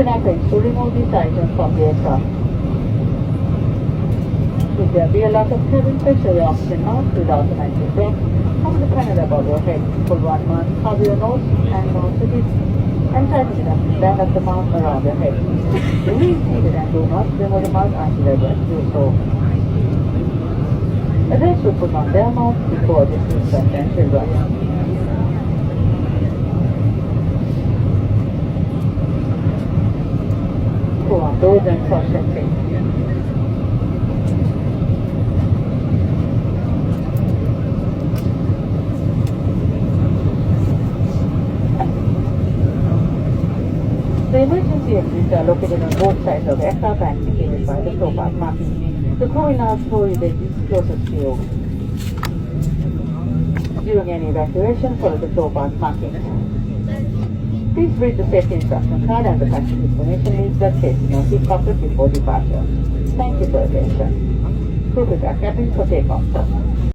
not ready to remove these items from the aircraft. Should there be a lot of cabin pressure, the oxygen mask with automatic drop, cover the panel above your head. Pull one mask, cover your nose and nose with it, and tighten it up. Stand up the mask around your head. Remain seated and do not remove the mask until they do so. Adults should put on their mask before dismissal and children. Pull on doors and flush your face. The emergency exits are located on both sides of the aircraft and indicated by the flow path marking. The crew will now show you the exits closest to you. During any evacuation, follow the flow path markings. Please read the safety instruction card and the passenger information leaflet facing your seat pocket before departure. Thank you for your attention. Crew prepare cabin for takeoff.